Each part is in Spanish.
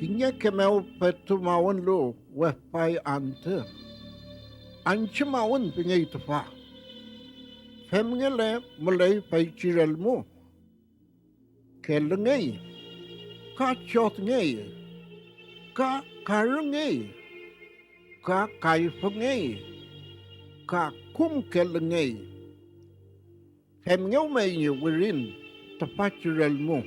Kinya kemau petu mawon lo wespai ante. Anche mawon pingai tefa. Femngele mulai pai cirelmu. Kelengai. Ka chot ngai. Ka karungai. Ka kaifangai. Ka kum kelengai. Femngau mai wirin tefa cirelmu.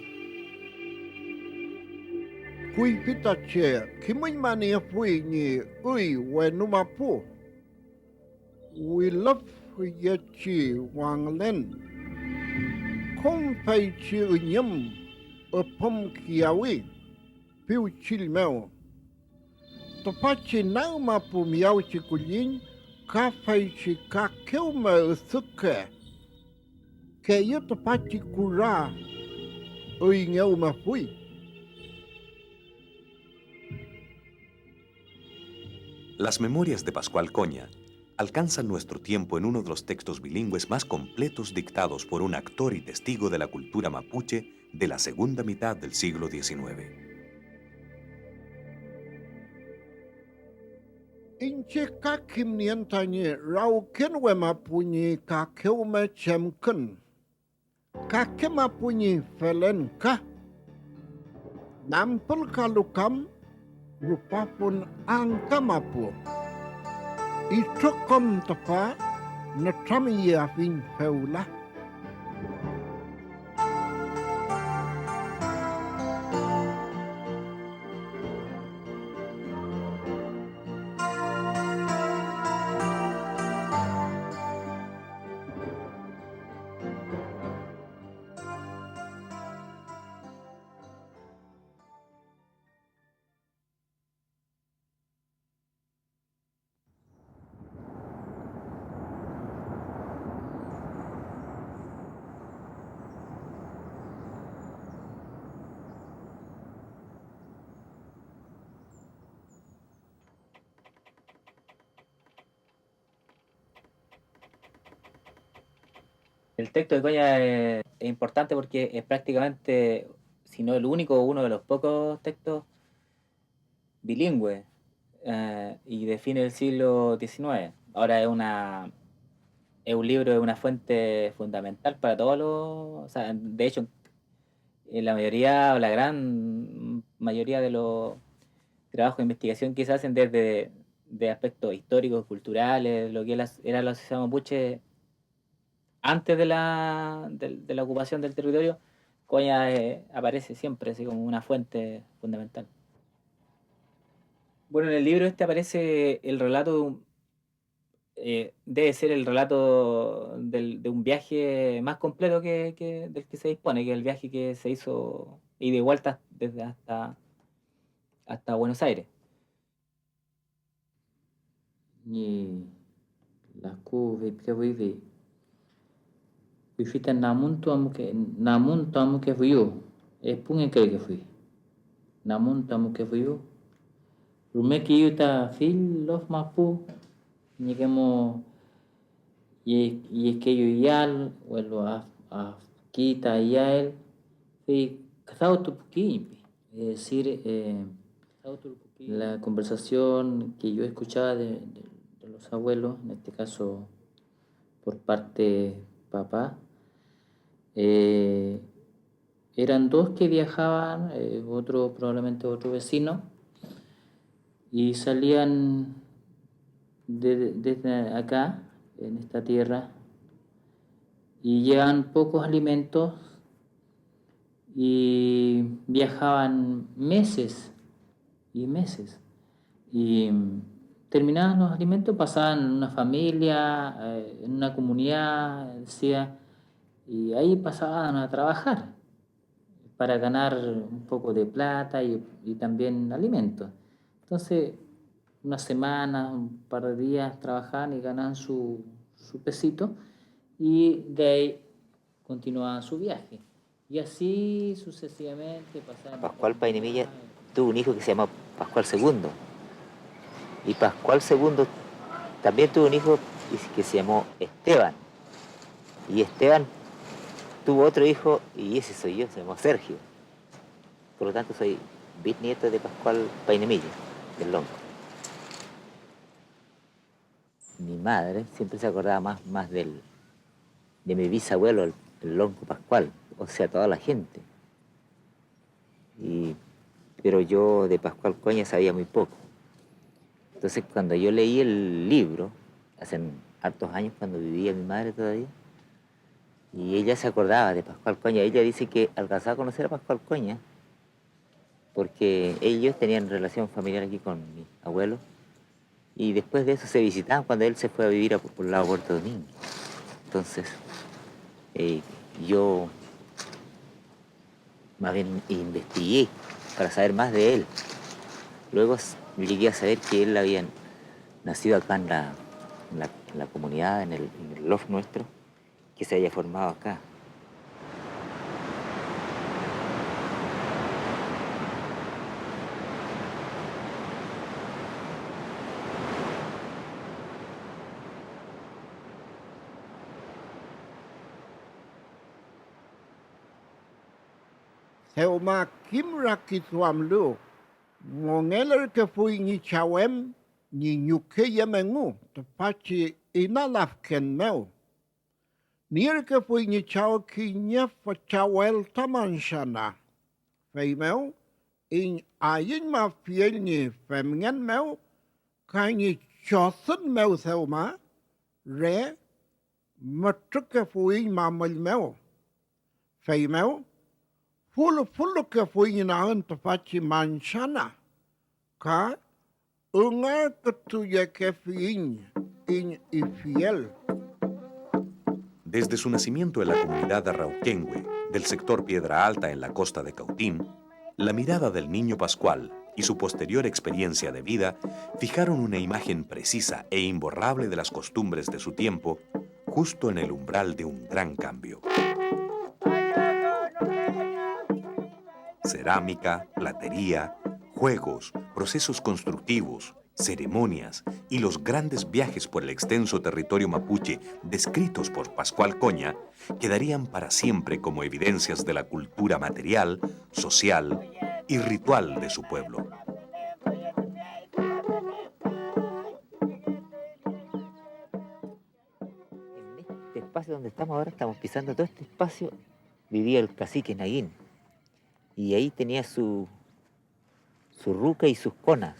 Kui pita che, kimui mani fui ni ui we numapu. We love ye chi wang len. Kong fei chi unyam, upom kiawi, piu chil meo. Topachi nau mapu miau chi kulin, ka fei chi ka keu me suke. Ke yu topachi kura, ui ngeu ma fui. Las memorias de Pascual Coña alcanzan nuestro tiempo en uno de los textos bilingües más completos dictados por un actor y testigo de la cultura mapuche de la segunda mitad del siglo XIX. Inche kakim nientanye rau kenwe mapunyi kakeume chemken. Kake mapunyi felen ka. Nampel kalukam rupapun angka mapu. Itokom tepa netrami yafin peula. El texto de Coña es importante porque es prácticamente, si no el único, uno de los pocos textos bilingües y define el siglo XIX. Ahora es un libro, es una fuente fundamental para todos los... O sea, de hecho, en la mayoría o la gran mayoría de los trabajos de investigación que se hacen desde de aspectos históricos, culturales, lo que era la sociedad mapuche antes de la ocupación del territorio, Coña aparece siempre así como una fuente fundamental. Bueno, en el libro este aparece el relato debe ser el relato de un viaje más completo del que se dispone, que es el viaje que se hizo ida y de vuelta desde hasta Buenos Aires. Ni la ku vi Bifita namun tu amu ke fuyo. Pun que fui. Namun tu amu ke fuyo. Rume ki yuta fil lof mapu. Ni kemo ye que yo yal vuelvo a kita yal. Fui casado tu puquín. Es decir, la conversación que yo escuchaba de los abuelos, en este caso por parte papá, eran dos que viajaban, probablemente otro vecino, y salían desde acá, en esta tierra, y llevaban pocos alimentos y viajaban meses y meses. Y terminaban los alimentos, pasaban en una familia, en una comunidad, decía, y ahí pasaban a trabajar para ganar un poco de plata y también alimentos. Entonces, una semana, un par de días trabajaban y ganaban su pesito y de ahí continuaban su viaje. Y así sucesivamente pasaban. Pascual Painimilla tuvo un hijo que se llama Pascual II. Y Pascual II también tuvo un hijo que se llamó Esteban. Y Esteban tuvo otro hijo y ese soy yo, se llamó Sergio. Por lo tanto soy bisnieto de Pascual Painemilla, del Lonco. Mi madre siempre se acordaba más de mi bisabuelo, el Lonco Pascual, o sea, toda la gente. Pero yo de Pascual Coña sabía muy poco. Entonces, cuando yo leí el libro, hace hartos años, cuando vivía mi madre todavía, y ella se acordaba de Pascual Coña, ella dice que alcanzaba a conocer a Pascual Coña porque ellos tenían relación familiar aquí con mi abuelo, y después de eso se visitaban cuando él se fue a vivir por el lado de Puerto Domingo. Entonces, yo más bien investigué para saber más de él. Luego llegué a saber que él había nacido acá en la comunidad, en el loft nuestro, que se había formado acá. Seuma kimra kitwam lu. Mongeler ke fui ni chawem ni nyuke yemengu. Tepachi inalaf ken meu. Nier ke fui ni chaw ki nyef chawel tamanshana. Fei meu. In ayin ma fiel ni femngen meu. Kai ni chosen meu seuma. Re. Matruk ke fui ma mal meu. Fei meu. Fulo ke fui na un tapachi manshana. Ka unga ketuya ke fiin in ifiel. Desde su nacimiento en la comunidad arrauquengue del sector Piedra Alta en la costa de Cautín, la mirada del niño Pascual y su posterior experiencia de vida fijaron una imagen precisa e imborrable de las costumbres de su tiempo, justo en el umbral de un gran cambio. Cerámica, platería, juegos, procesos constructivos, ceremonias y los grandes viajes por el extenso territorio mapuche descritos por Pascual Coña quedarían para siempre como evidencias de la cultura material, social y ritual de su pueblo. En este espacio donde estamos ahora, estamos pisando todo este espacio, vivía el cacique Naguín. Y ahí tenía su ruca y sus conas.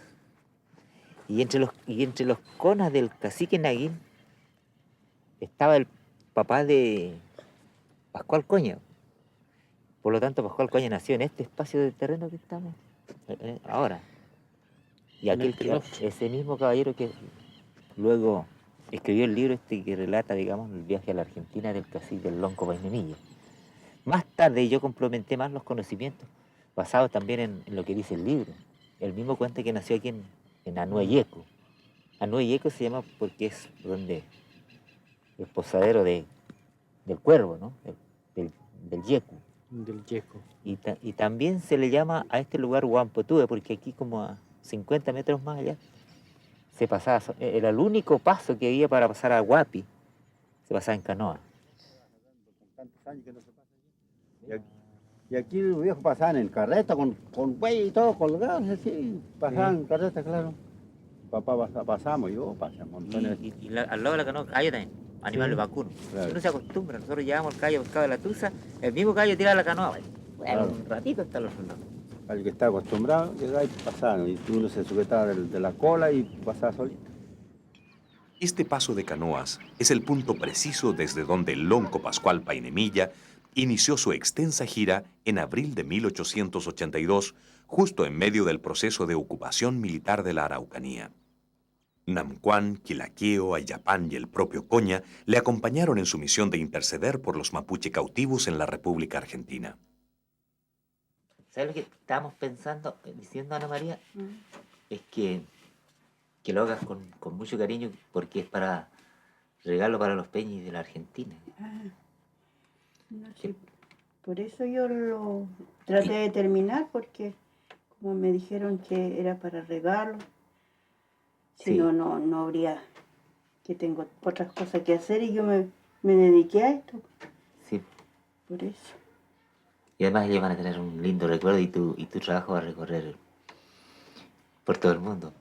Y entre los conas del cacique Naguín estaba el papá de Pascual Coña. Por lo tanto, Pascual Coña nació en este espacio de terreno que estamos ahora. Y ese mismo caballero que luego escribió el libro este que relata, digamos, el viaje a la Argentina del cacique del Lonco Painemilla. Más tarde yo complementé más los conocimientos basados también en lo que dice el libro. El mismo cuenta que nació aquí en Anueyeco. Anueyeco se llama porque es donde el posadero del cuervo, ¿no? Del yecu. Del Yeco. Y también se le llama a este lugar Huampotúe, porque aquí como a 50 metros más allá se pasaba, era el único paso que había para pasar a Huapi, se pasaba en canoa. Y aquí los viejos pasaban en carreta con buey y todo colgados, así, pasaban en carreta, claro. Papá pasamos, yo pasé montones. Y al lado de la canoa, callo también, animales vacunos. Claro. Uno se acostumbra, nosotros llevamos el callo pescado de la tusa, el mismo callo tira la canoa, bueno, Claro. un ratito hasta los lados. Al que está acostumbrado, llegaba y pasaban, y uno se sujetaba de la cola y pasaba solito. Este paso de canoas es el punto preciso desde donde el lonco Pascual Painemilla inició su extensa gira en abril de 1882, justo en medio del proceso de ocupación militar de la Araucanía. Namcuán, Quilaqueo, Ayapán y el propio Coña le acompañaron en su misión de interceder por los mapuche cautivos en la República Argentina. ¿Sabes lo que estábamos pensando, diciendo Ana María? Es que lo hagas con mucho cariño porque es para regalo para los peñis de la Argentina. No sé, por eso yo lo traté de terminar, porque como me dijeron que era para regalo, si Sí. no habría, que tengo otras cosas que hacer y yo me dediqué a esto, Sí. por eso. Y además ellos van a tener un lindo recuerdo y tu trabajo va a recorrer por todo el mundo.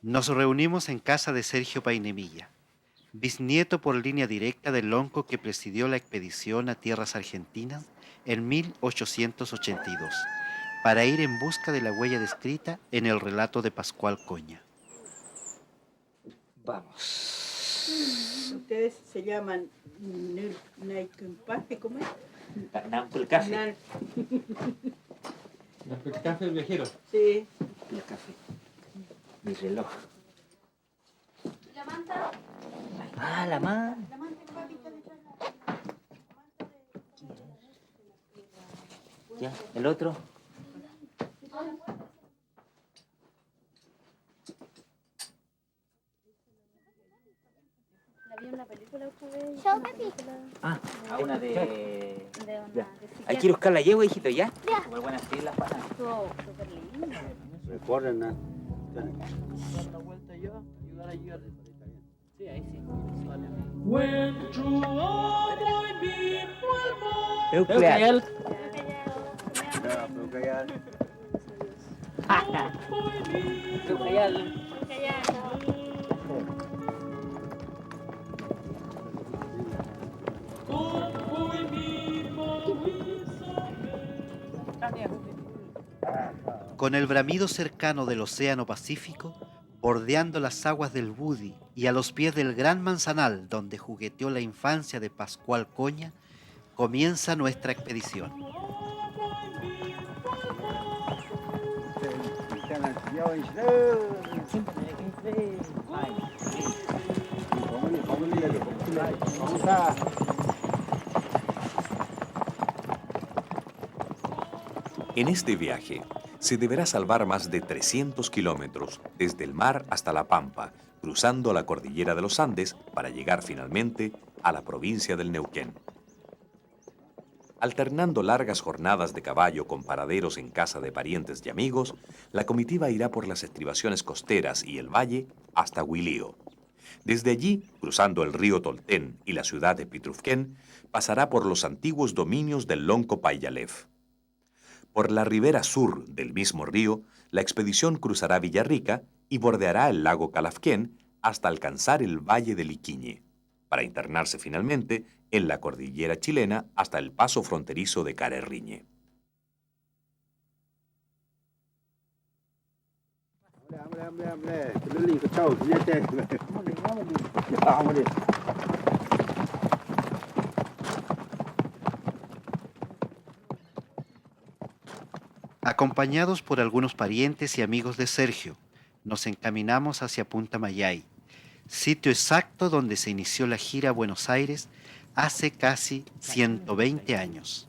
Nos reunimos en casa de Sergio Painemilla, bisnieto por línea directa del lonco que presidió la expedición a tierras argentinas en 1882, para ir en busca de la huella descrita en el relato de Pascual Coña. Vamos. Ustedes se llaman Naicumpaje, ¿cómo es? Nampulcafe. El café del viajero. Sí. El café. Mi reloj. ¿La manta? Ah, la mano. La manta que va a pintar detrás. Ya, el otro. La vi en una película otra vez. Chao, Pepi. Ah, A una de... De una ya. de Hay que ir a buscar la yegua, hijito, ¿ya? Muy buenas islas para... Estuvo súper lindo. Recorren, ¿no? Sí, ahí sí. Eucleal. Con el bramido cercano del Océano Pacífico, bordeando las aguas del Budi y a los pies del gran manzanal donde jugueteó la infancia de Pascual Coña, comienza nuestra expedición. En este viaje se deberá salvar más de 300 kilómetros desde el mar hasta la Pampa, cruzando la cordillera de los Andes para llegar finalmente a la provincia del Neuquén. Alternando largas jornadas de caballo con paraderos en casa de parientes y amigos, la comitiva irá por las estribaciones costeras y el valle hasta Huilío. Desde allí, cruzando el río Toltén y la ciudad de Pitrufquén, pasará por los antiguos dominios del Lonco Payalef. Por la ribera sur del mismo río, la expedición cruzará Villarrica y bordeará el lago Calafquén hasta alcanzar el valle de Liquiñe, para internarse finalmente en la cordillera chilena hasta el paso fronterizo de Carerriñe. Acompañados por algunos parientes y amigos de Sergio, nos encaminamos hacia Punta Mayay, sitio exacto donde se inició la gira a Buenos Aires hace casi 120 años.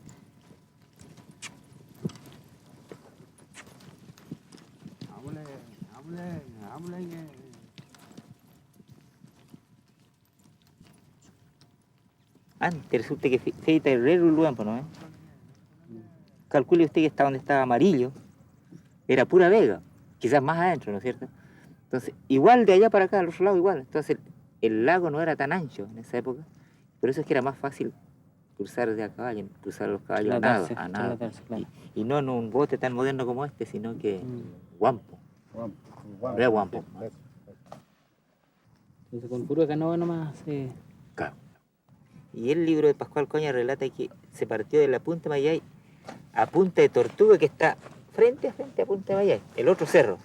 Antes resulta que feita el Herrero Luampo, ¿no? Calcule usted que está donde estaba Amarillo, era pura vega, quizás más adentro, ¿no es cierto? Entonces, igual de allá para acá, al otro lado igual. Entonces, el lago no era tan ancho en esa época, por eso es que era más fácil cruzar de a caballo, cruzar los caballos a nado. Claro. Y no en un bote tan moderno como este, sino que guampo. Era guampo. Entonces, con puro canoa nomás. Claro. Y el libro de Pascual Coña relata que se partió de la Punta Mayay a Punta de Tortuga, que está frente a Punta de Mayay, el otro cerro.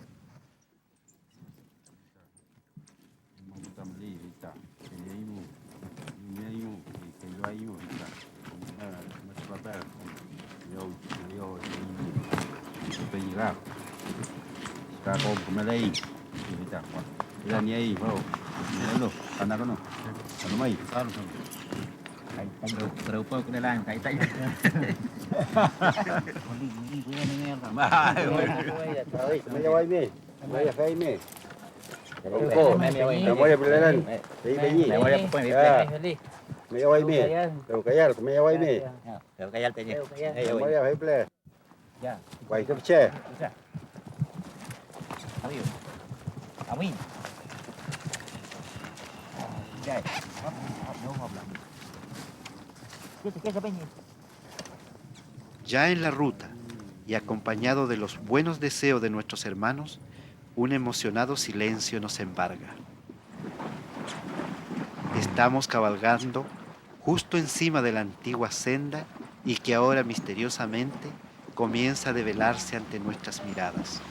Amin. Ya en la ruta y acompañado de los buenos deseos de nuestros hermanos, un emocionado silencio nos embarga. Estamos cabalgando justo encima de la antigua senda y que ahora misteriosamente comienza a develarse ante nuestras miradas.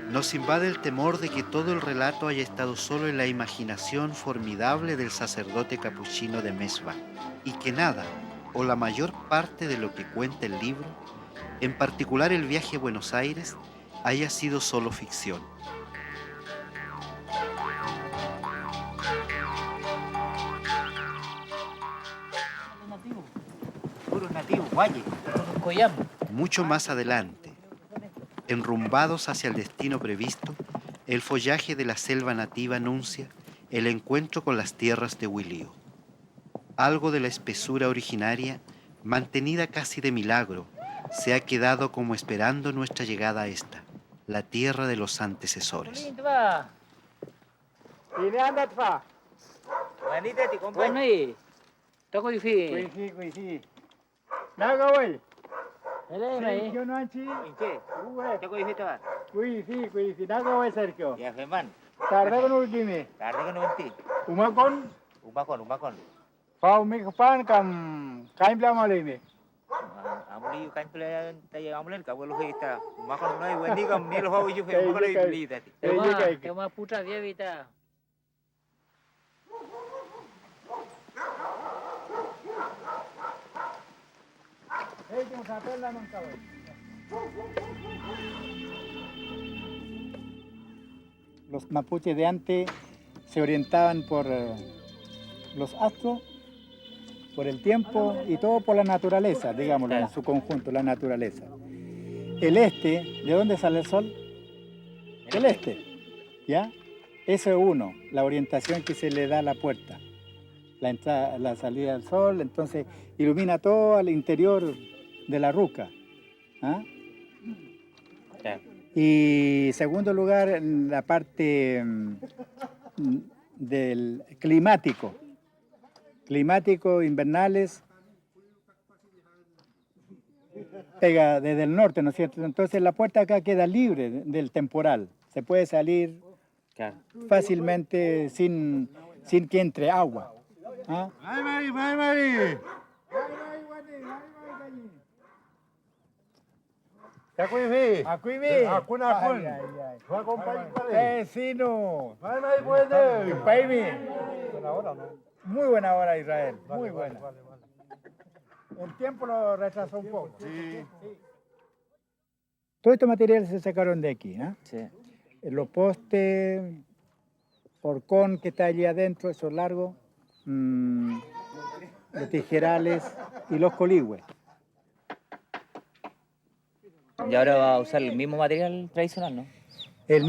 Nos invade el temor de que todo el relato haya estado solo en la imaginación formidable del sacerdote capuchino de Mesba y que nada, o la mayor parte de lo que cuenta el libro, en particular el viaje a Buenos Aires, haya sido solo ficción. Puros nativos, guayes. Mucho más adelante, enrumbados hacia el destino previsto, el follaje de la selva nativa anuncia el encuentro con las tierras de Huilío. Algo de la espesura originaria, mantenida casi de milagro, se ha quedado como esperando nuestra llegada a esta, la tierra de los antecesores. Ya, Germán. Umakon. Amuli kan pula taya amulen ka bolu kita. Umakon noi wendi kam nil ho ju fe umakon ai beli tadi. Tema putra dia vita. Los mapuches de antes se orientaban por los astros, por el tiempo y todo por la naturaleza, digámoslo, en su conjunto, la naturaleza. El este, ¿de dónde sale el sol? Del este, ¿ya? Eso es uno, la orientación que se le da a la puerta. La entrada, la salida del sol, entonces ilumina todo al interior de la ruca. ¿Ah? Y segundo lugar, la parte del climático. Climático, invernales, pega desde el norte, ¿no es cierto? Entonces la puerta acá queda libre del temporal. Se puede salir fácilmente sin que entre agua. ¿Ah? Vecino. Muy buena hora, Israel. Muy buena. El tiempo lo retrasó un poco. Sí. Todos estos materiales se sacaron de aquí, ¿eh? Sí. Los postes, horcón que está allí adentro, esos largos, los tijerales y los coligües. Y ahora va a usar el mismo material tradicional, ¿no? El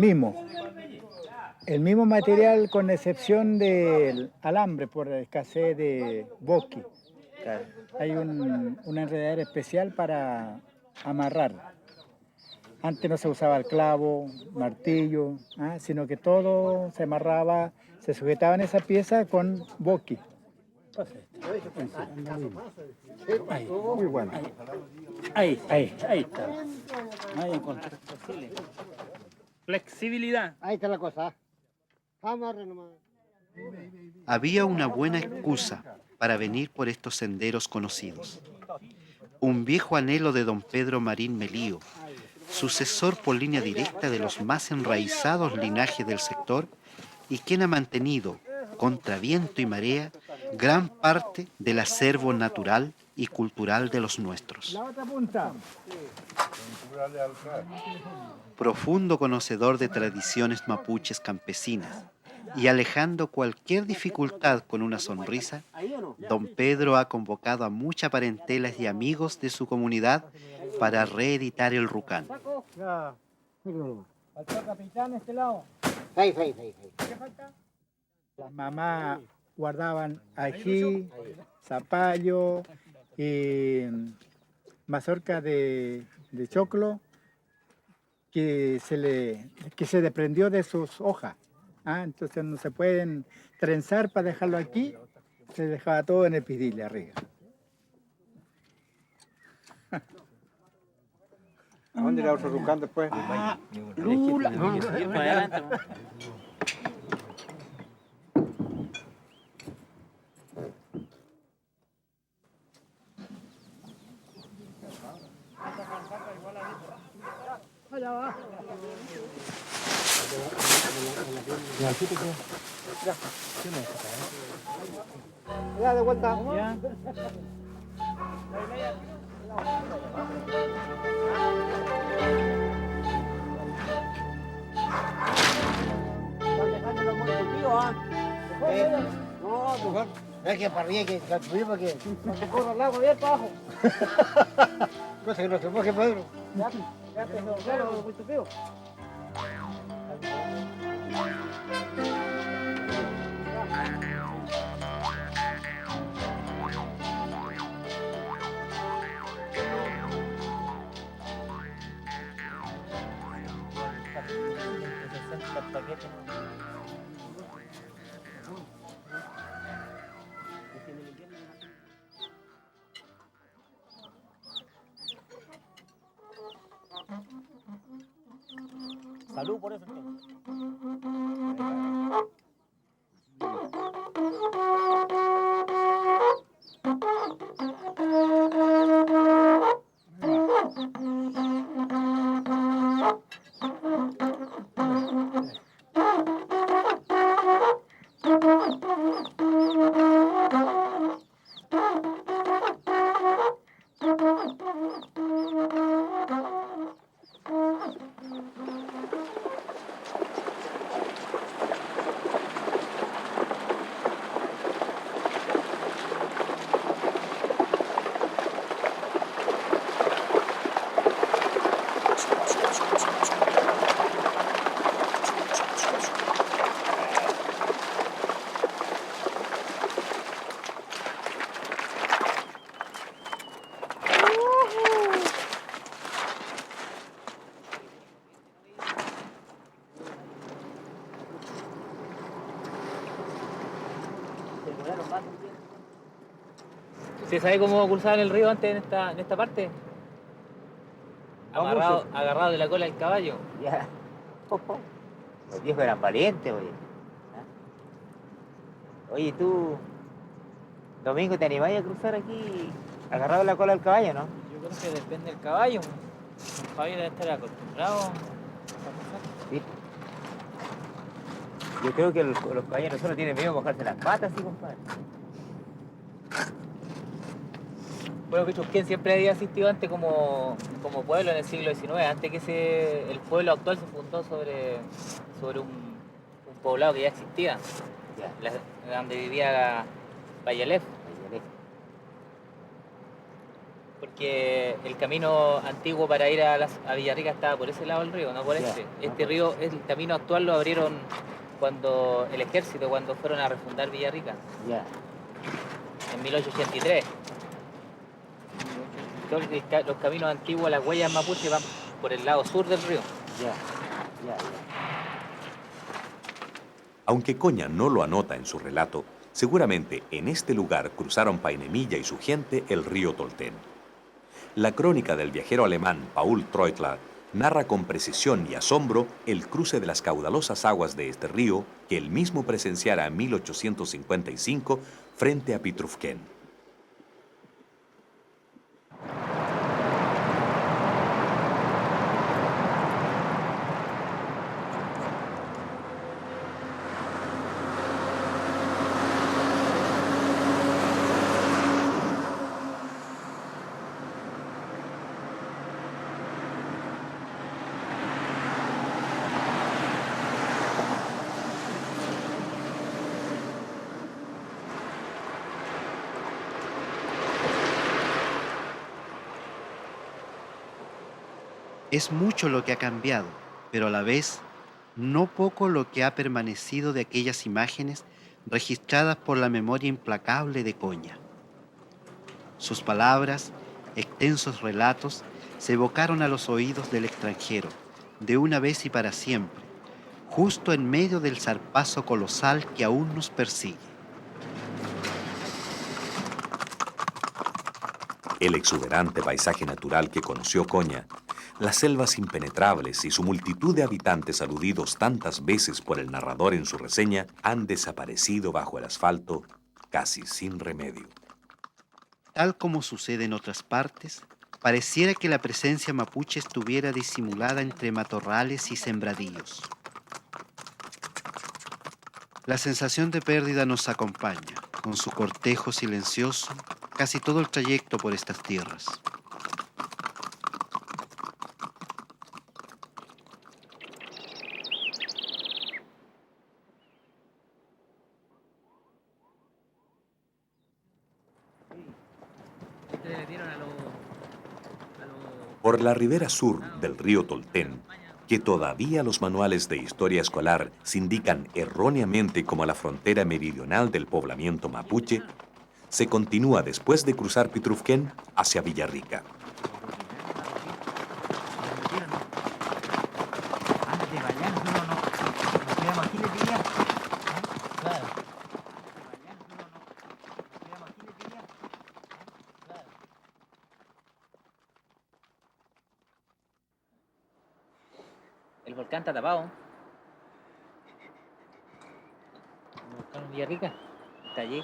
mismo material con excepción del alambre por escasez de bosque. Claro. Hay una enredadera especial para amarrar. Antes no se usaba el clavo, martillo, sino que todo se amarraba, se sujetaba en esa pieza con bosque. Ahí, muy bueno. Ahí está. Ahí encontré. Flexibilidad. Ahí está la cosa. Amarre nomás. Había una buena excusa para venir por estos senderos conocidos. Un viejo anhelo de don Pedro Marín Melío, sucesor por línea directa de los más enraizados linajes del sector, y quien ha mantenido, contra viento y marea, gran parte del acervo natural y cultural de los nuestros. La otra punta. Profundo conocedor de tradiciones mapuches campesinas y alejando cualquier dificultad con una sonrisa, don Pedro ha convocado a muchas parentelas y amigos de su comunidad para reeditar el rucán. Faltó capitán este lado. ¿Qué falta? Las mamás guardaban ají, zapallo y mazorca de choclo que se desprendió de sus hojas. Entonces no se pueden trenzar para dejarlo aquí, se dejaba todo en el pidile arriba. ¿A dónde irá otro rucán después? Lula. Ya, de vuelta. ¿Ya? Están dejando los monocultivos, no, mejor. Es que para arriba que construir para que no se corra el agua bien para abajo. Cosa que no se moje, Pedro. Ya te lo claro, los monocultivos. Salud por eso. ¿Se sabe cómo cruzaban el río antes en esta parte? Agarrado de la cola del caballo. Ya. Los viejos eran valientes, oye. Oye, tú, Domingo, ¿te animáis a cruzar aquí agarrado de la cola del caballo, no? Yo creo que depende del caballo. El caballo debe estar acostumbrado a cruzar. Sí. Yo creo que los caballos no solo tienen miedo a mojarse las patas, sí, compadre. Bueno, Pichusquén siempre había existido antes como pueblo en el siglo XIX, antes que el pueblo actual se fundó sobre un poblado que ya existía, donde vivía Vallalef. Porque el camino antiguo para ir a Villarrica estaba por ese lado del río, no por este. Este río, el camino actual lo abrieron cuando el ejército, cuando fueron a refundar Villarrica. En 1883. Los caminos antiguos, las huellas mapuche van por el lado sur del río. Aunque Coña no lo anota en su relato, seguramente en este lugar cruzaron Painemilla y su gente el río Tolten. La crónica del viajero alemán Paul Treutler narra con precisión y asombro el cruce de las caudalosas aguas de este río que él mismo presenciara en 1855 frente a Pitrufquén. Es mucho lo que ha cambiado, pero a la vez no poco lo que ha permanecido de aquellas imágenes registradas por la memoria implacable de Coña. Sus palabras, extensos relatos, se evocaron a los oídos del extranjero, de una vez y para siempre, justo en medio del zarpazo colosal que aún nos persigue. El exuberante paisaje natural que conoció Coña, las selvas impenetrables y su multitud de habitantes aludidos tantas veces por el narrador en su reseña han desaparecido bajo el asfalto casi sin remedio. Tal como sucede en otras partes, pareciera que la presencia mapuche estuviera disimulada entre matorrales y sembradíos. La sensación de pérdida nos acompaña, con su cortejo silencioso, casi todo el trayecto por estas tierras. Por la ribera sur del río Toltén, que todavía los manuales de historia escolar se indican erróneamente como la frontera meridional del poblamiento mapuche, se continúa después de cruzar Pitrufquén hacia Villarrica. El volcán está tapado. El volcán Villarrica está allí.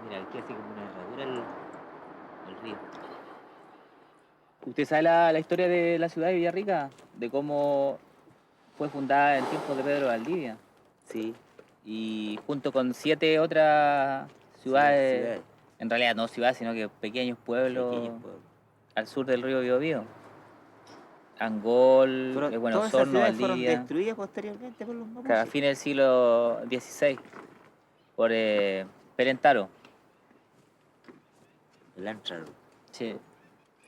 Mira, aquí hace como una herradura el río. ¿Usted sabe la historia de la ciudad de Villarrica? De cómo fue fundada en tiempos de Pedro Valdivia. Sí. Y junto con 7 otras ciudades, en realidad no ciudades, sino que pequeños pueblos, al sur del río Biobío. Angol, bueno, todas esas Osorno, ciudades fueron Valdivia. destruidas posteriormente por los mapuches. A fines del siglo XVI, por Perentaro. El Antraro. Sí.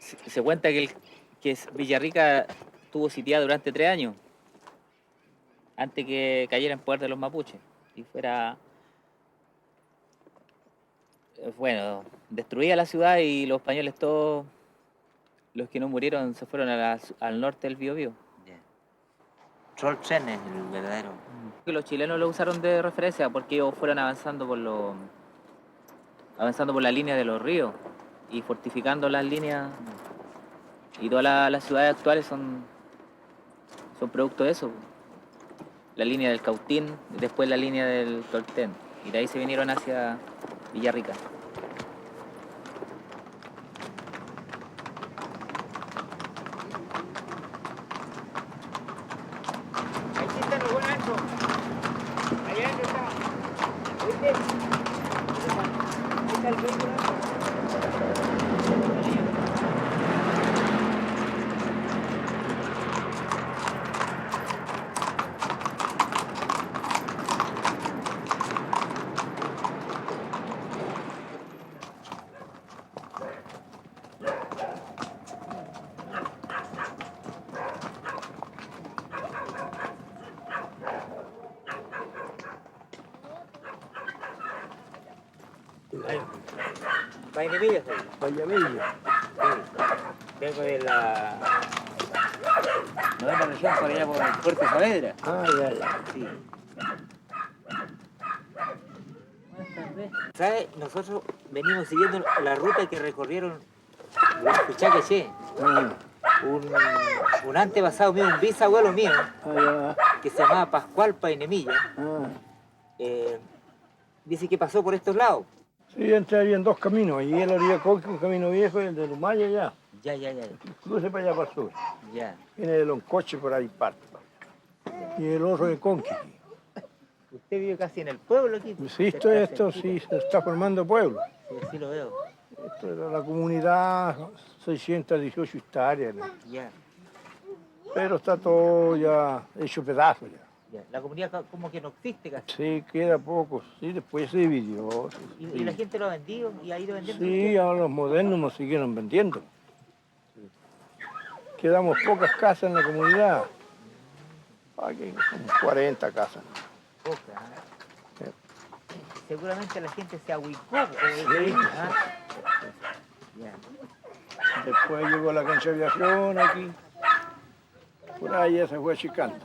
Se cuenta que Villarrica estuvo sitiada durante 3 años, antes que cayera en poder de los mapuches y fuera, bueno, destruida la ciudad, y los españoles todos, los que no murieron, se fueron al norte del Biobío. Toltén es el verdadero. Los chilenos lo usaron de referencia porque ellos fueron avanzando por la línea de los ríos y fortificando las líneas, y todas las ciudades actuales son producto de eso. La línea del Cautín, después la línea del Toltén, y de ahí se vinieron hacia Villarrica. Aquí está lo bueno adentro. Allá adentro está. ¿Viste? Ahí está el vehículo. Painemilla, Vallamilla. vengo de la Novena región, por allá por el Puerto Saavedra. Ah, ya. Sí. ¿Sabes? Nosotros venimos siguiendo la ruta que recorrieron los Puchaqueché. Un antepasado mío, un bisabuelo mío, que se llamaba Pascual Painemilla, dice que pasó por estos lados. Sí, entrarían 2 caminos. Y el orilla Conqui, un camino viejo, y el de Lumaya ya. Ya. Cruce para allá para el sur. Ya. Viene de Loncoche por ahí parte. Y el otro de Conqui. Usted vive casi en el pueblo aquí. Sí, esto sí se está formando pueblo. Sí lo veo. Esto era la comunidad, 618 hectáreas, ¿no? Ya. Pero está todo ya hecho pedazos ya. Ya, la comunidad como que no existe casi. Sí, queda poco, sí, después se dividió. Sí, Y la gente lo ha vendido y ha ido vendiendo. sí, ahora los modernos nos siguieron vendiendo. Quedamos pocas casas en la comunidad. Aquí como 40 casas. Poca, ¿eh? Seguramente la gente se ahuicó. Sí. ¿Ah? Ya. Después llegó la conservación aquí. Por ahí ya se fue achicando.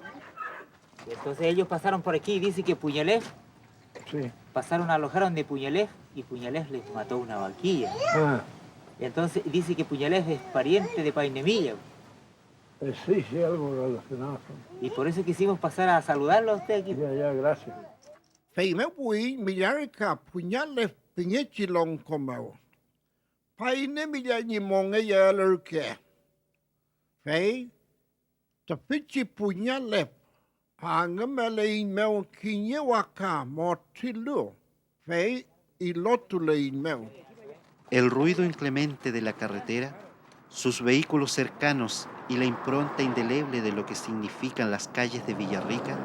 Entonces ellos pasaron por aquí y dice que Puñalef, Sí. pasaron, alojaron de Puñalef y Puñalef les mató una vaquilla. Ah, Y entonces dice que Puñalef es pariente de Painemilla. sí, sí, algo relacionado. Y por eso quisimos pasar a saludarlo a usted aquí. Ya, gracias. Fei me pui millarika punyale pinyechi long komao. Pai ne milani monge ya lurke. Fei tapichi punyale pangamele in meo kinye waka motilu. Fei ilotule in meo. El ruido inclemente de la carretera, sus vehículos cercanos y la impronta indeleble de lo que significan las calles de Villarrica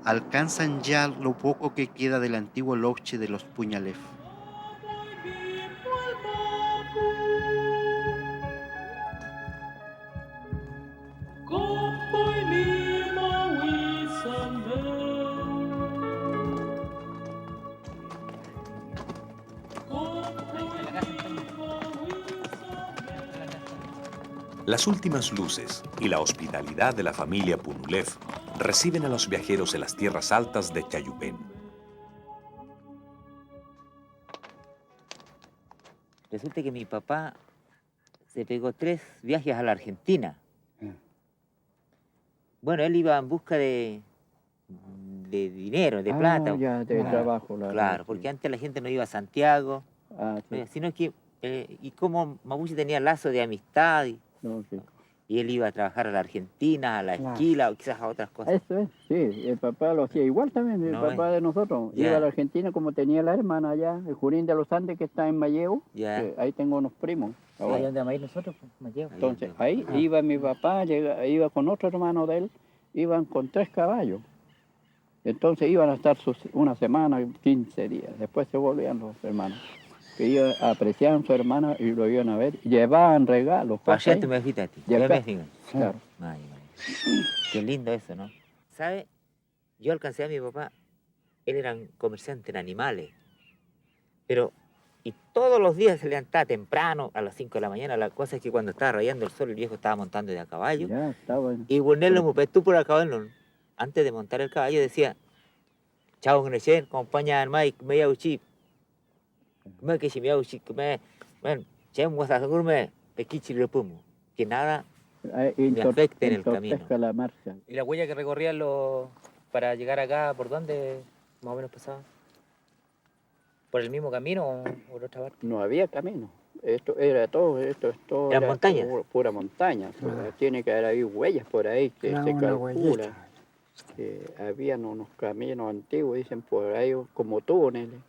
alcanzan ya lo poco que queda del antiguo loche de los Puñalef. Las últimas luces y la hospitalidad de la familia Punulef reciben a los viajeros en las tierras altas de Chayupén. Resulta que mi papá se pegó 3 viajes a la Argentina. Bueno, él iba en busca de dinero, de plata. Ya, de trabajo. Claro, porque antes la gente no iba a Santiago, Sí. sino que, y como Mapuche tenía lazo de amistad, No, sí. y él iba a trabajar a la Argentina, a la Claro. esquila o quizás a otras cosas. Eso es, sí, el papá lo hacía igual también, el No, papá de nosotros. ya. Iba a la Argentina como tenía la hermana allá, el Junín de los Andes que está en Malleo, Ya. que ahí tengo unos primos. ahora. Ahí donde vamos a ir nosotros, pues, Malleo. Entonces, ahí iba mi papá, iba con otro hermano de él, iban con 3 caballos. Entonces iban a estar una semana, 15 días. Después se volvían los hermanos. Que ellos apreciaban a su hermana y lo iban a ver. Llevaban regalos. Allá ahí. te me fijas a ti. Ya Ya me ves. fijas. Claro. Ay, qué lindo eso, ¿no? ¿Sabe? Yo alcancé a mi papá, él era un comerciante en animales, pero, y todos los días se levantaba temprano, a las 5 de la mañana, la cosa es que cuando estaba rayando el sol, el viejo estaba montando de a caballo, Ya, estaba en... y ponerle un tú por el caballo, antes de montar el caballo decía, chao, Grechen, compañía al Mike, me yauchi, me que si me yauchi, que me, chem, guasasagurme, pequichi repumo, que nada me afecte en el camino. entorpezca la marcha. ¿Y la huella que recorrían para llegar acá, por dónde más o menos pasaban? ¿Por el mismo camino o por otra parte? No había camino. Esto era todo, esto es todo. ¿Eran era montañas? Pura montaña. O sea, tiene que haber huellas por ahí que Era se una calcula. huellita. Que habían unos caminos antiguos, dicen por ahí, como túneles.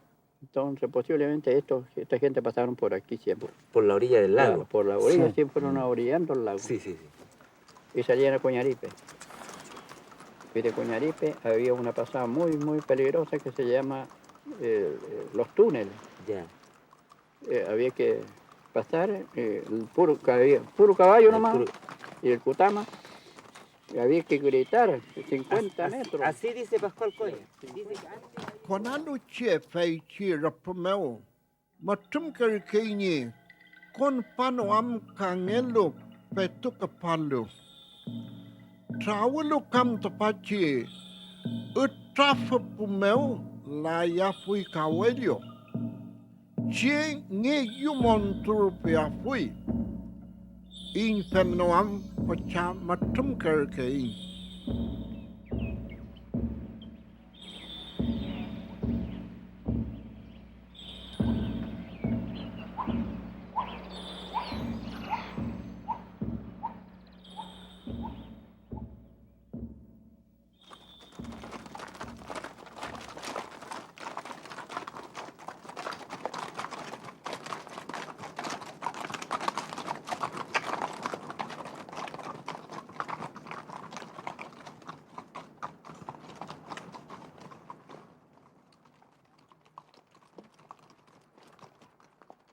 Entonces, posiblemente esta gente pasaron por aquí siempre. Por la orilla del lago. Claro, por la orilla, Sí. siempre fueron orillando el lago. Sí, sí, sí. Y salían a Coñaripe. Y de Coñaripe había una pasada muy, muy peligrosa que se llama los túneles. Ya. Había que pasar el puro caballo El nomás puro- y el cutama. Y había que gritar 50 metros. Así dice Pascual Coya. Dice que antes... Konanu che fei chi rapameo. Matum karikini. Kon pano am kangelo petuka palu. Trawalu kam tapachi. Utrafa pumeo la ya fui kawelio. Che nge yumon turpe a fui. In femno am pacha matum karikini.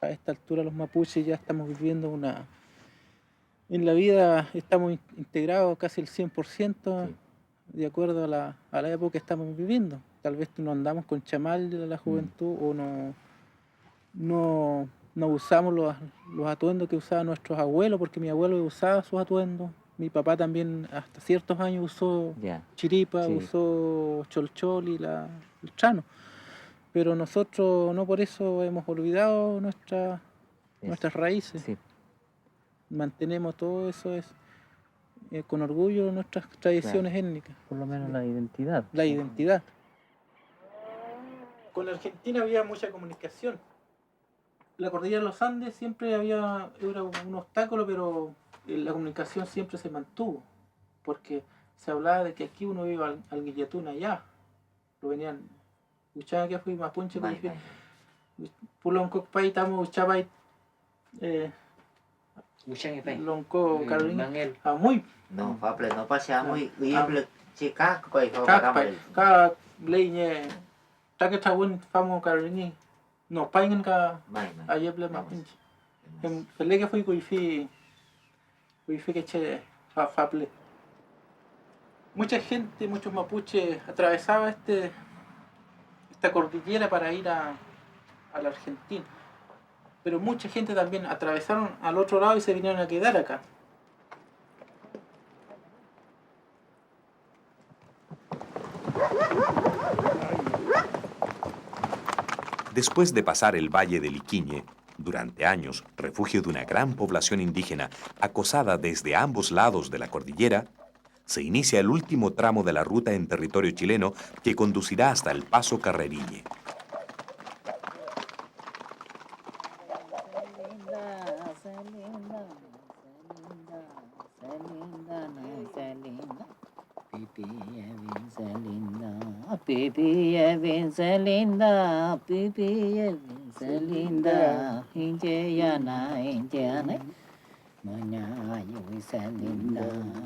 a esta altura los mapuches ya estamos viviendo en la vida estamos integrados casi el 100%, de acuerdo a la época que estamos viviendo. Tal vez no andamos con chamal de la juventud o no usamos los atuendos que usaban nuestros abuelos, porque mi abuelo usaba sus atuendos. Mi papá también hasta ciertos años usó chiripa, usó cholchol y el chano. Pero nosotros no por eso hemos olvidado nuestras raíces. Sí. Mantenemos todo eso con orgullo nuestras tradiciones étnicas. Por lo menos la identidad. La identidad. Con Argentina había mucha comunicación. La cordillera de los Andes siempre era un obstáculo, pero la comunicación siempre se mantuvo. Porque se hablaba de que aquí uno iba al Guillatún allá. Lo venían... Escuchaba que fui mapunche, Pulón Cocpay, Tamo, Uchapay, Lonco, Carolina, muy. No, Faple, no pasa muy, y chica, cada leñe, taque tabun, famo Carolina, no, paingen ka, ayeble mapunche. Fele que fui cuifi que che, Faple. Mucha gente, muchos mapuches atravesaba esta cordillera para ir a la Argentina. Pero mucha gente también atravesaron al otro lado y se vinieron a quedar acá. Después de pasar el valle del Iquiñe, durante años refugio de una gran población indígena acosada desde ambos lados de la cordillera, se inicia el último tramo de la ruta en territorio chileno que conducirá hasta el Paso Carreriñe.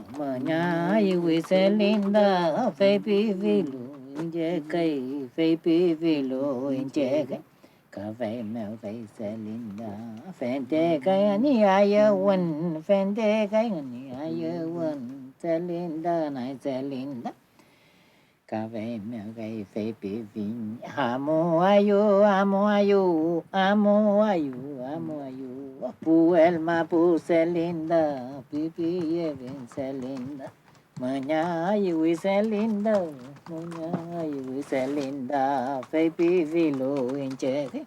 Manyayu Wiselinda, Fabi Vilu, Injecay, Fabi Vilu, Injecay, Cave Melvay Selinda, Fendegay, and Yaya one, Fendegay, and Yaya one, Selinda, Night Selinda, Cave Melvay, Fabi Vin, Amoayu, Amoayu, Amoayu, Amoayu. Puel Mapu Selinda, Pipi Evin Selinda, Manyayu Selinda, Manyayu Selinda, Fabi Vilo Injecay,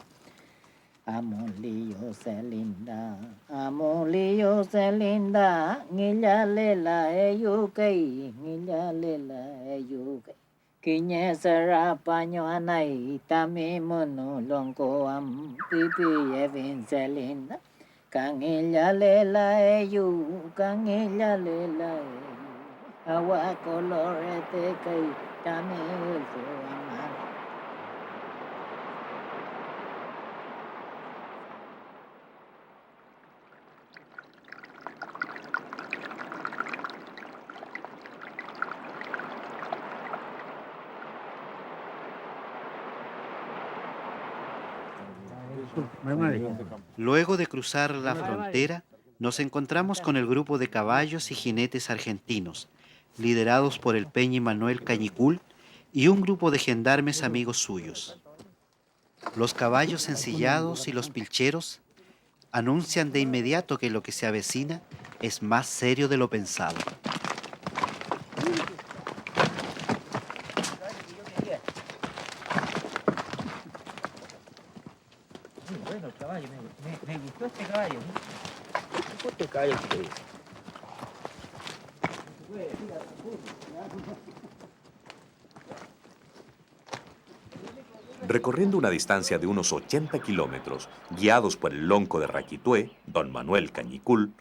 Amolio Selinda, Amolio Selinda, Nilla Lela Eyukay, Nilla Lela Eyukay. Kinya Sarapanyo Anay, Tami Mono Lonko Am, Pipi Evin Selinda. Kangilla lela eyu, kangilla lela eyu, awa colorete kay tami ulfo aman. Luego de cruzar la frontera, nos encontramos con el grupo de caballos y jinetes argentinos, liderados por el Peñi Manuel Cañicul y un grupo de gendarmes amigos suyos. Los caballos ensillados y los pilcheros anuncian de inmediato que lo que se avecina es más serio de lo pensado. Bueno, el caballo, me gustó este caballo. Me gustó este caballo que Recorriendo una distancia de unos 80 kilómetros, guiados por el lonco de Raquitué, don Manuel Cañicul,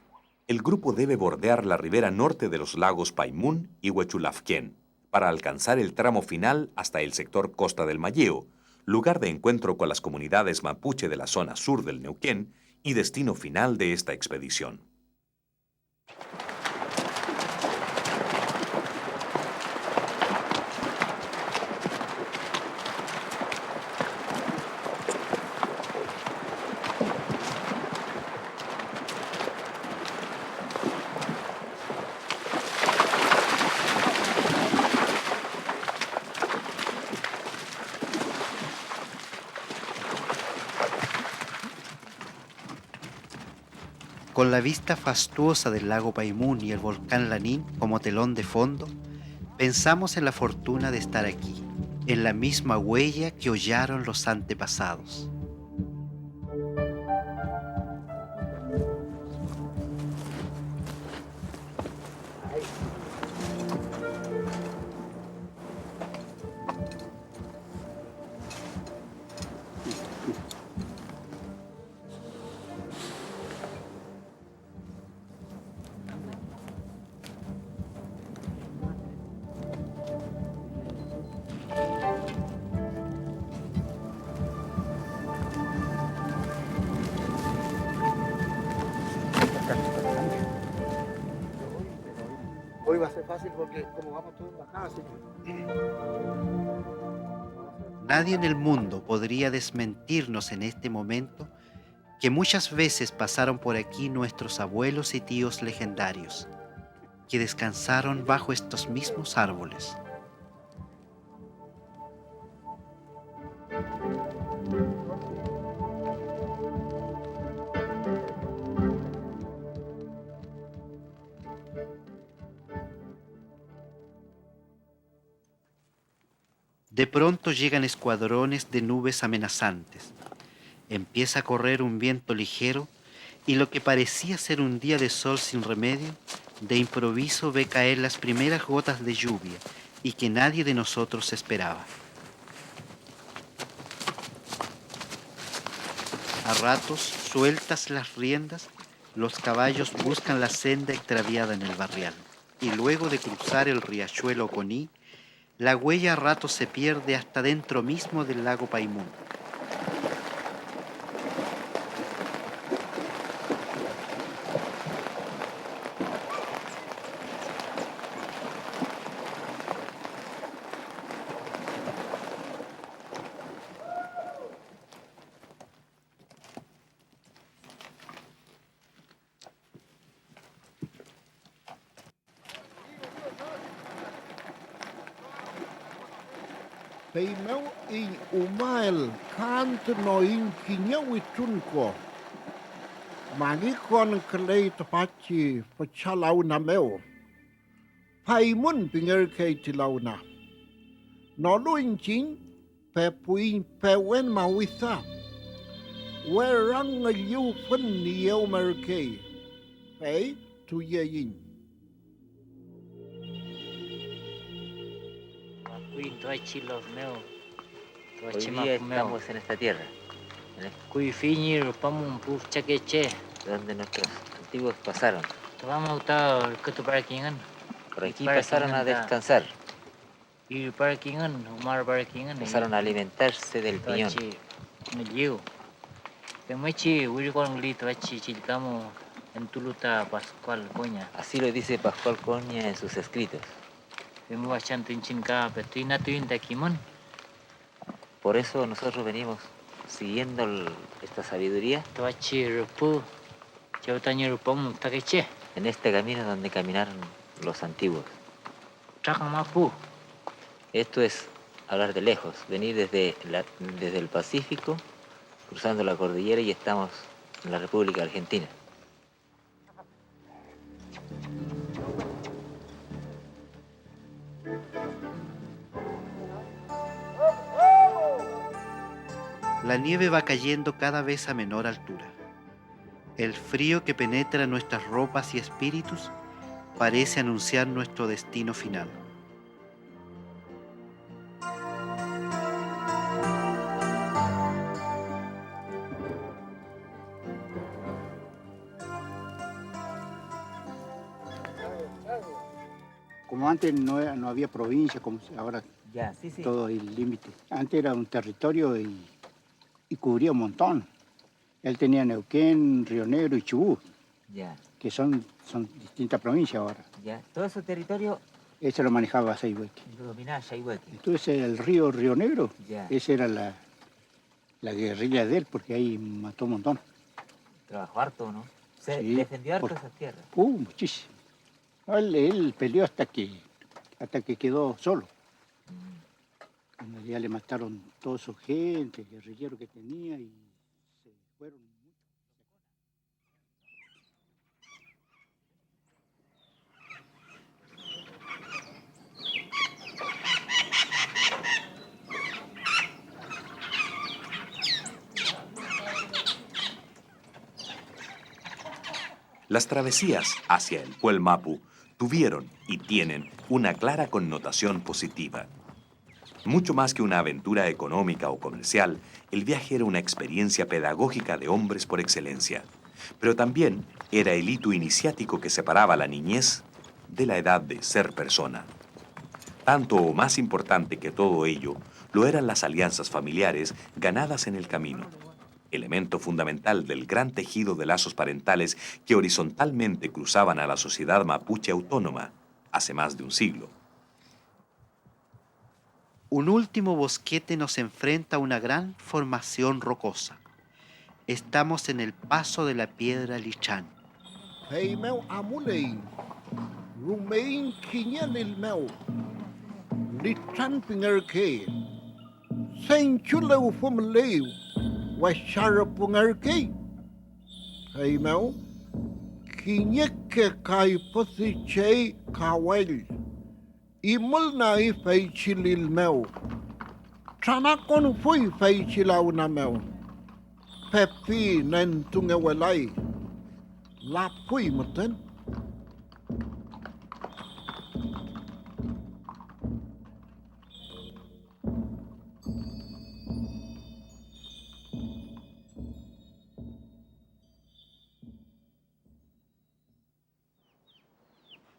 el grupo debe bordear la ribera norte de los lagos Paimún y Huechulafquén para alcanzar el tramo final hasta el sector Costa del Malleo, lugar de encuentro con las comunidades mapuche de la zona sur del Neuquén y destino final de esta expedición. Con la vista fastuosa del lago Paimún y el volcán Lanín como telón de fondo, pensamos en la fortuna de estar aquí, en la misma huella que hollaron los antepasados. Hoy va a ser fácil porque como vamos todos en bajada, así que... Nadie en el mundo podría desmentirnos en este momento que muchas veces pasaron por aquí nuestros abuelos y tíos legendarios, que descansaron bajo estos mismos árboles. De pronto llegan escuadrones de nubes amenazantes. Empieza a correr un viento ligero y lo que parecía ser un día de sol sin remedio, de improviso ve caer las primeras gotas de lluvia y que nadie de nosotros esperaba. A ratos, sueltas las riendas, los caballos buscan la senda extraviada en el barrial y luego de cruzar el riachuelo Oconí, la huella a ratos se pierde hasta dentro mismo del lago Paimún. Peimeu in umael kant no in kinyau itunko. Mangikon kelei tapachi pachalau na meu. Paimun pinger kei tilauna. No luin ching pe puin pe wen mawitha. Werang a yu fun ni eu merkei. Pei tu ye yin. Hoy día estamos en esta tierra, donde nuestros antiguos pasaron. Por aquí pasaron a descansar, pasaron a alimentarse del piñón. Así lo dice Pascual Coña en sus escritos. Por eso nosotros venimos siguiendo esta sabiduría en este camino donde caminaron los antiguos. Esto es hablar de lejos, venir desde el Pacífico, cruzando la cordillera y estamos en la República Argentina. La nieve va cayendo cada vez a menor altura. El frío que penetra nuestras ropas y espíritus parece anunciar nuestro destino final. Como antes no había provincia, como ahora Ya, sí, sí. todo el límite. Antes era un territorio y cubría un montón. Él tenía Neuquén, Río Negro y Chubut, Ya, que son distintas provincias ahora. ya. Todo ese territorio Ese lo manejaba Sayhueque. lo dominaba Sayhueque. Entonces el río Negro, Ya. esa era la guerrilla de él, porque ahí mató un montón. Trabajó harto, ¿no? Se Sí, defendió harto por- esas tierras. Muchísimo. No, él peleó hasta que quedó solo. Cuando ya le mataron toda su gente, guerrillero que tenía, y se fueron. Las travesías hacia el Puel Mapu tuvieron y tienen una clara connotación positiva. Mucho más que una aventura económica o comercial, el viaje era una experiencia pedagógica de hombres por excelencia, pero también era el hito iniciático que separaba la niñez de la edad de ser persona. Tanto o más importante que todo ello, lo eran las alianzas familiares ganadas en el camino, elemento fundamental del gran tejido de lazos parentales que horizontalmente cruzaban a la sociedad mapuche autónoma hace más de un siglo. Un último bosquete nos enfrenta a una gran formación rocosa. Estamos en el paso de la piedra Lichán. Hei meu amulei, rumein kinyanil meu, litran pingerke, sen chuleu fumleu, washara pungerke. Hei meu, kinyeke kai posichei kawel, imul na I feichilil meu, tranakon fui feichilau na meu, pepi nen tungewelai, la fui muten.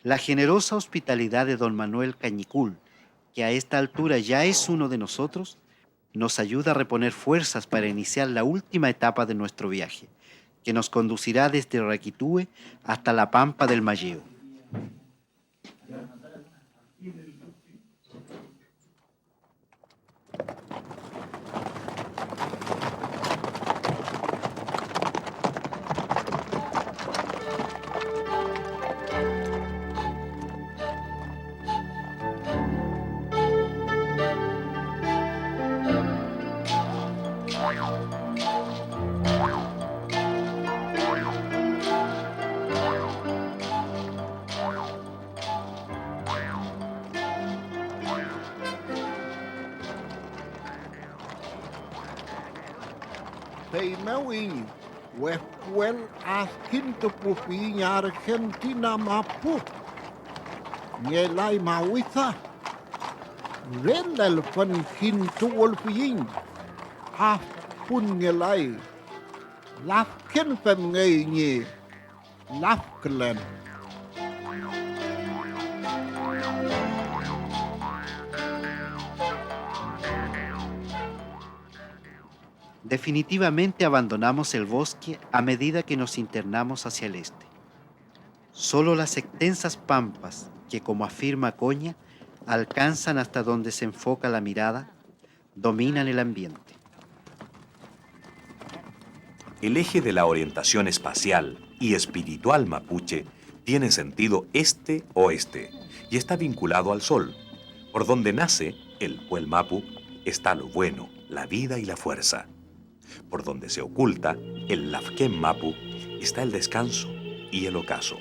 La generosa hospitalidad de don Manuel Cañicul, que a esta altura ya es uno de nosotros, nos ayuda a reponer fuerzas para iniciar la última etapa de nuestro viaje, que nos conducirá desde Raquitúe hasta la Pampa del Malleo. Hei meu in, wefuel askinto pupinya Argentina mapu. Ngelai mawitha. Rendel fan kinto wolfin. Afun ngelai. Lafken fem ngay nye. Lafklen. Definitivamente abandonamos el bosque a medida que nos internamos hacia el este. Solo las extensas pampas, que como afirma Coña, alcanzan hasta donde se enfoca la mirada, dominan el ambiente. El eje de la orientación espacial y espiritual mapuche tiene sentido este-oeste y está vinculado al sol. Por donde nace el Puel Mapu está lo bueno, la vida y la fuerza. Por donde se oculta el Lafken Mapu está el descanso y el ocaso.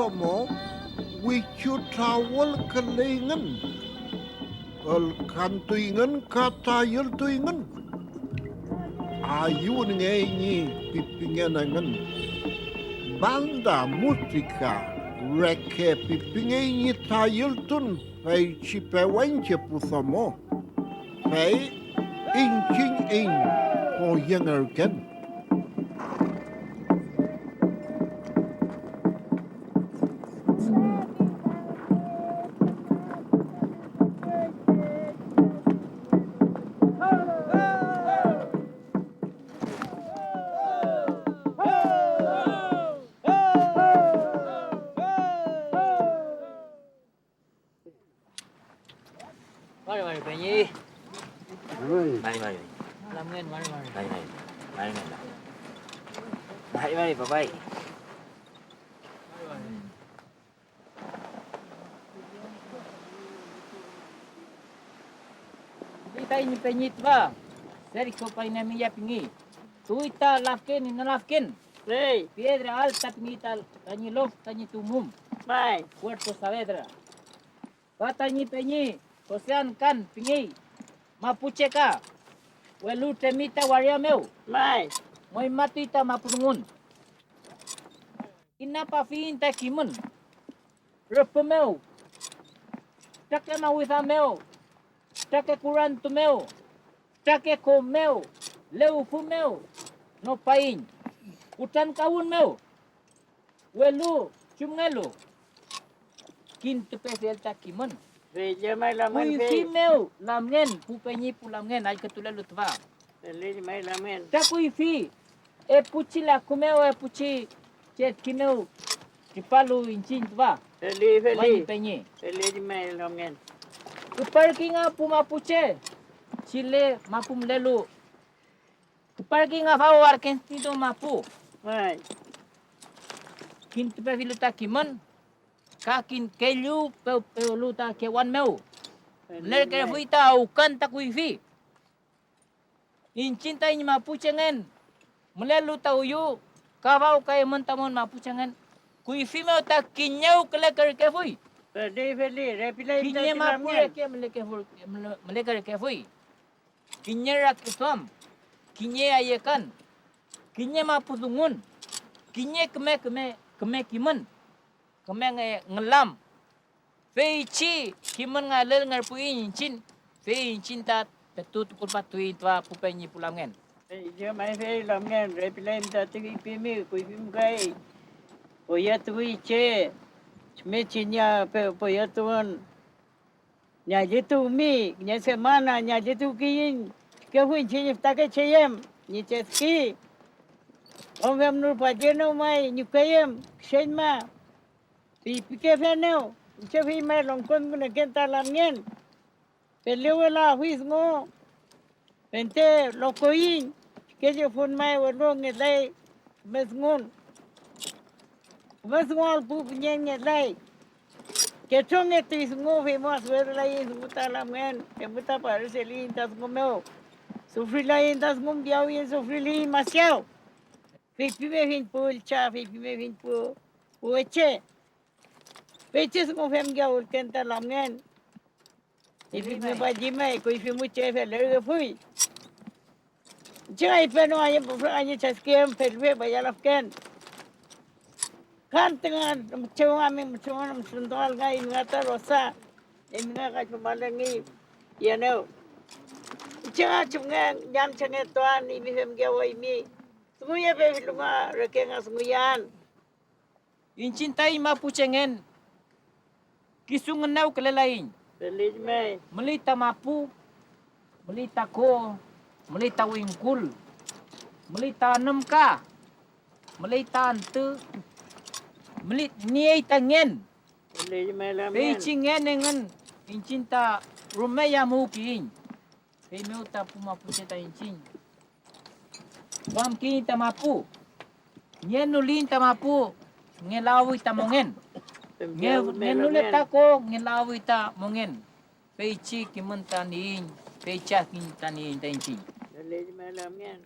pusomo wicu trawal kelingan. El kantuingan katayel tuingan. Ayun ngenyi pipinganangan. Banda musika reke pipingenyi tayel tun fei chipewenche pusomo. Fei inching in po yengerken. Mari penyi. Mari. Mari. Mari. Mari, bye-bye. Kita ini penyi twa. Sergio Painamilla pingi. Tuita lafken ina lafken. Hey, Piedra alta pingi tal tanyi lof tanyi tumum. bye. Puerto Saavedra. Patanyi penyi. Kosean kan pingi. Mapuche ka. Welu temita waria meu. Bye. Moy matuita mapurungun. Inapa fiinta kimun. Repu meu. Take mawitha meu. Take kurantu meu. Take ko meu. Leu fu meu. No pain. Utan kawun meu. Welu chumngelu. Kintu pesel takimun. Veja mai lamen Kui meu lamngen pu penyi pu lamngen ai ketula lutva. Veja mai lamen. Ta kui fi e puchi la kumeo e puchi chet kineu kipalu inchin tva. Mai Feli. penyi. Veja mai lamen. Kuparkinga pu mapuche. Chile mapum lelu. Kuparkinga fau argentino mapu. Bye. Kintu pe viluta kimun. Kakin kelu pe luta ke wan meu. Ler ke fuita ukan ta kui fi. Incinta ini mapuche ngen. Melelu ta uyu. Kavau kay mentamon mapuche ngen. Kui fi meu ta kinyau kele ke fui. Feli. Repila Kinye mapure ke melekar ke fui. Kinye rakitam. Kinye ayekan. Kinye mapudungun. Kinye keme kimen. Keme ngelam. Fei chi kimen ngalel ngarpui incin. Fei incin ta petut kulpatui tua pupenyi pulangen. Veja mai feli lamen. Repila imta tiki pimi kuipim kai. Oya tui che. Chmechinya poya tuan. Nya jitu mi. Nya semana. Nya jitu kiyin. Kehuin chinya take cheyem. Ni cheski. Omvem nur pajeno mai. Nyukayem. Shenma. Pike feneo. Chefi mai longkon guna kenta lamien. Pelewela huisngo. Pente lokoyin. Keje fun mai wadong ngelai. Mesngon. Mesngon pup nyeng ngelai. Kechong itu isngo famous verlai ismuta lamien. Kemuta pariseli intas ngomeo. Sufrilai intas ngom biau yin sufrili masiao. Fipi me fin pul cha. Fipi me fin pul. Ueche. Peches mo fem gya ulkenta lamngen. Ifi me baji mai ko ifi mu che fe le fui. Jai pe no aye aye chaskem felwe bayalafken. Kan tengah cewa mi cewa sundal gai ngata rosa. Emina ka chumalengi ya no. Jangan cungan jam cenget tuan ifi fem gya wai mi. Semuanya pe lunga rekenga semuyan. Incintai mapuche ngen. Kisungan nau kelelain. Feliz mai. Melita mapu. Melita ko. Melita wingkul. Melita 6K. Melita ante. Melit niay tangen. Feliz mai lamen. Pei ngen ngen. Incinta rumaya mukin. Pei meu ta pumapuche ta incin. Wam kini ta mapu. Nyen nulin ta mapu. Ngelawi ta mongen. Ngenule tako ngelawi ta mongen. Peichi kimentaniin. Peicha kintaniin ta incin. Feliz mai lamen.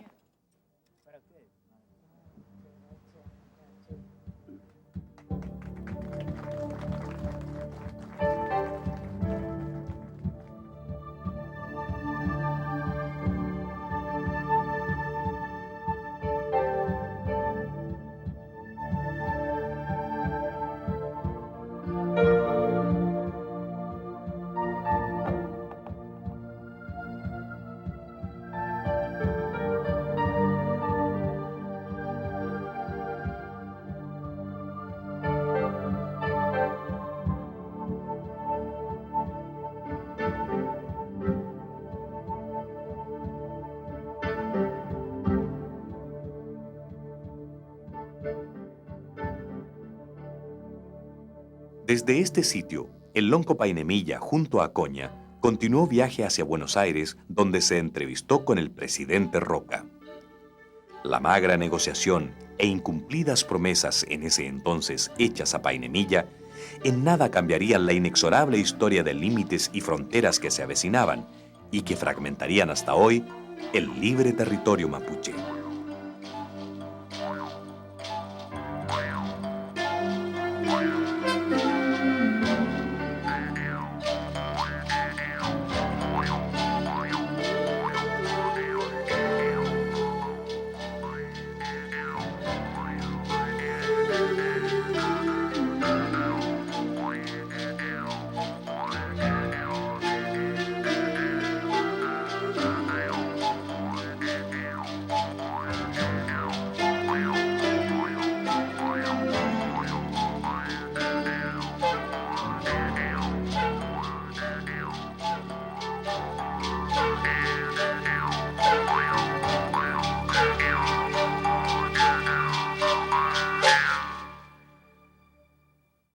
Desde este sitio, el Lonco Painemilla, junto a Acuña, continuó viaje hacia Buenos Aires, donde se entrevistó con el presidente Roca. La magra negociación e incumplidas promesas en ese entonces hechas a Painemilla en nada cambiarían la inexorable historia de límites y fronteras que se avecinaban y que fragmentarían hasta hoy el libre territorio mapuche.